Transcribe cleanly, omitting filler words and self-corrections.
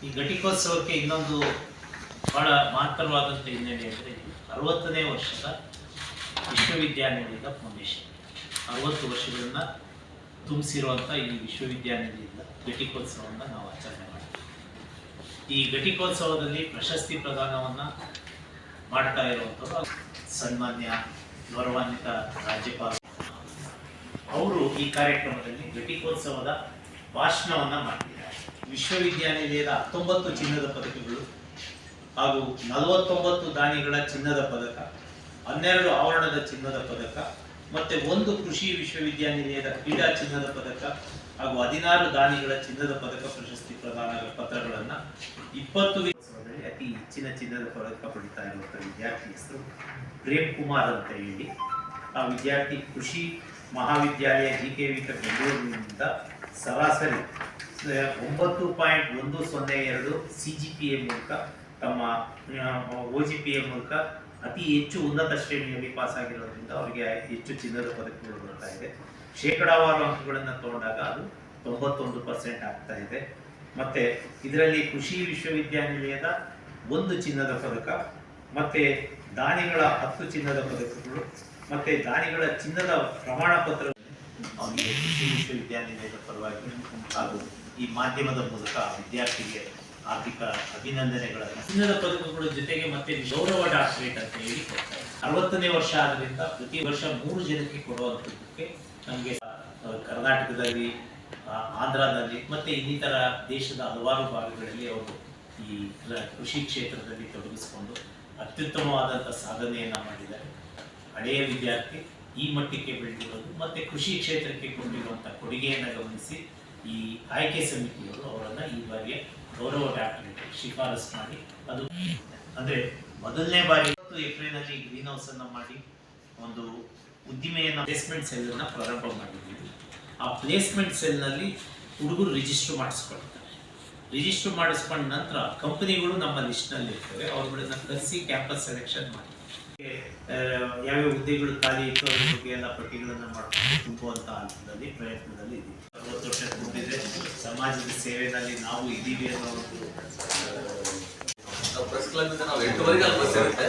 ಈ ಘಟಿಕೋತ್ಸವಕ್ಕೆ ಇನ್ನೊಂದು ಬಹಳ ಮಹತ್ತರವಾದಂಥ ಹಿನ್ನೆಲೆ ಅಂದರೆ 60ನೇ ವರ್ಷದ ವಿಶ್ವವಿದ್ಯಾನಿಲಯದ ಫೌಂಡೇಶನ್ 60 ವರ್ಷಗಳನ್ನು ತುಂಬಿಸಿರುವಂಥ ಈ ವಿಶ್ವವಿದ್ಯಾನಿಲಯದ ಘಟಿಕೋತ್ಸವವನ್ನು ನಾವು ಆಚರಣೆ ಮಾಡ್ತೀವಿ. ಈ ಘಟಿಕೋತ್ಸವದಲ್ಲಿ ಪ್ರಶಸ್ತಿ ಪ್ರದಾನವನ್ನು ಮಾಡ್ತಾ ಇರುವಂಥದ್ದು ಸನ್ಮಾನ್ಯ ಗೌರವಾನ್ವಿತ ರಾಜ್ಯಪಾಲರು. ಅವರು ಈ ಕಾರ್ಯಕ್ರಮದಲ್ಲಿ ಘಟಿಕೋತ್ಸವದ ಭಾಷಣವನ್ನು ಮಾಡ್ತಿದ್ದಾರೆ. ವಿಶ್ವವಿದ್ಯಾನಿಲಯದ 19 ಚಿನ್ನದ ಪದಕಗಳು ಹಾಗೂ 49 ದಾನಿಗಳ ಚಿನ್ನದ ಪದಕ, 12 ಆವರಣದ ಚಿನ್ನದ ಪದಕ ಮತ್ತೆ 1 ಕೃಷಿ ವಿಶ್ವವಿದ್ಯಾನಿಲಯದ ಕ್ರೀಡಾ ಚಿನ್ನದ ಪದಕ ಹಾಗೂ 16 ದಾನಿಗಳ ಚಿನ್ನದ ಪದಕ ಪ್ರಶಸ್ತಿ ಪ್ರದಾನ ಪತ್ರಗಳನ್ನು 20 ವರ್ಷದಲ್ಲಿ ಅತಿ ಹೆಚ್ಚಿನ ಚಿನ್ನದ ಪದಕ ಪಡಿತಾ ಇರುವಂಥ ವಿದ್ಯಾರ್ಥಿ ಹೆಸರು ಪ್ರೇಮ್ ಕುಮಾರ್ ಅಂತ ಹೇಳಿ. ಆ ವಿದ್ಯಾರ್ಥಿ ಕೃಷಿ ಮಹಾವಿದ್ಯಾಲಯ GKV ಬೆಂಗಳೂರಿನಿಂದ ಸರಾಸರಿ 9.102 CGPA ಮೂಲಕ ತಮ್ಮ OGPA ಮೂಲಕ ಅತಿ ಹೆಚ್ಚು ಉನ್ನತ ಶ್ರೇಣಿಯಲ್ಲಿ ಪಾಸ್ ಆಗಿರೋದ್ರಿಂದ ಅವರಿಗೆ ಹೆಚ್ಚು ಚಿನ್ನದ ಪದಕಗಳು ಬರ್ತಾ ಇದೆ. ಶೇಕಡಾವಾರು ಅಂಕಗಳನ್ನು ತಗೊಂಡಾಗ ಅದು 91% ಆಗ್ತಾ ಇದೆ. ಮತ್ತೆ ಇದರಲ್ಲಿ ಕೃಷಿ ವಿಶ್ವವಿದ್ಯಾನಿಲಯದ 1 ಚಿನ್ನದ ಪದಕ, ಮತ್ತೆ ದಾನಿಗಳ 10 ಚಿನ್ನದ ಪದಕಗಳು, ಮತ್ತೆ ದಾನಿಗಳ ಚಿನ್ನದ ಪ್ರಮಾಣ ಪತ್ರ ಅವರಿಗೆ ಕೃಷಿ ವಿಶ್ವವಿದ್ಯಾನಿಲಯದ ಪರವಾಗಿ ಹಾಗೂ ಈ ಮಾಧ್ಯಮದ ಮೂಲಕ ವಿದ್ಯಾರ್ಥಿಗೆ ಆರ್ಥಿಕ ಅಭಿನಂದನೆಗಳನ್ನು ಚಿನ್ನದ ಪದಕಗಳ ಜೊತೆಗೆ ಮತ್ತೆ ಗೌರವ ಡಾಕ್ಟರೇಟ್ ಅಂತ ಹೇಳಿ ಕೊಡ್ತಾರೆ. 60ನೇ ವರ್ಷ ಆದ್ರಿಂದ ಪ್ರತಿ ವರ್ಷ 3 ಜನಕ್ಕೆ ಕೊಡುವಂಥದ್ದಕ್ಕೆ ನಮಗೆ ಕರ್ನಾಟಕದಲ್ಲಿ, ಆಂಧ್ರದಲ್ಲಿ ಮತ್ತೆ ಇನ್ನಿತರ ದೇಶದ ಹಲವಾರು ಭಾಗಗಳಲ್ಲಿ ಅವರು ಈ ಕೃಷಿ ಕ್ಷೇತ್ರದಲ್ಲಿ ತೊಡಗಿಸಿಕೊಂಡು ಅತ್ಯುತ್ತಮವಾದಂಥ ಸಾಧನೆಯನ್ನು ಮಾಡಿದ್ದಾರೆ. ಹಳೆಯ ವಿದ್ಯಾರ್ಥಿ ಈ ಮಟ್ಟಕ್ಕೆ ಬೆಳೆದಿರೋದು ಮತ್ತೆ ಕೃಷಿ ಕ್ಷೇತ್ರಕ್ಕೆ ಕೊಟ್ಟಿರುವಂಥ ಕೊಡುಗೆಯನ್ನು ಗಮನಿಸಿ ಈ ಆಯ್ಕೆ ಸಮಿತಿಯವರು ಅವರನ್ನು ಈ ಬಾರಿಯ ಗೌರವ ಡಾಕ್ಟರೇಟ್ ಶಿಫಾರಸು ಮಾಡಿ, ಅದು ಅಂದರೆ ಮೊದಲನೇ ಬಾರಿ ಏಪ್ರಿಲ್ನಲ್ಲಿ ಗ್ರೀನ್ ಹೌಸ್ ಅನ್ನು ಮಾಡಿ ಒಂದು ಉದ್ದಿಮೆಯನ್ನು ಪ್ಲೇಸ್ಮೆಂಟ್ ಸೆಲ್ ಅನ್ನು ಪ್ರಾರಂಭ ಮಾಡಿದ್ದೀವಿ. ಆ ಪ್ಲೇಸ್ಮೆಂಟ್ ಸೆಲ್ನಲ್ಲಿ ಹುಡುಗರು ರಿಜಿಸ್ಟರ್ ಮಾಡಿಸ್ಕೊಳ್ತಾರೆ. ರಿಜಿಸ್ಟರ್ ಮಾಡಿಸ್ಕೊಂಡ ನಂತರ ಕಂಪನಿಗಳು ನಮ್ಮ ಲಿಸ್ಟ್ನಲ್ಲಿ ಇರ್ತವೆ. ಅವ್ರುಗಳನ್ನ ಕರೆಸಿ ಕ್ಯಾಂಪಸ್ ಸೆಲೆಕ್ಷನ್ ಮಾಡಿ ಯಾವ್ಯಾವ ಹುದ್ದೆಗಳು ಖಾಲಿ ಇತ್ತು ಅದ್ರ ಬಗ್ಗೆ ಎಲ್ಲ ಪಟ್ಟಿಗಳನ್ನು ಮಾಡ್ಕೊಂಡು ತುಂಬುವಂಥ ಹಂತದಲ್ಲಿ ಪ್ರಯತ್ನದಲ್ಲಿ ಇದ್ದೀವಿ. 60 ವರ್ಷ ತುಂಬಿದ್ರೆ ಸಮಾಜದ ಸೇವೆಯಲ್ಲಿ ನಾವು ಇದ್ದೀವಿ ಅನ್ನೋ ಒಂದು ಪ್ರೆಸ್ ಕ್ಲಬ್ ಇಂದ ನಾವು 8 ವರೆಗೆ ಅಲ್ಲಿ ಬಸ್ ಇರುತ್ತೆ.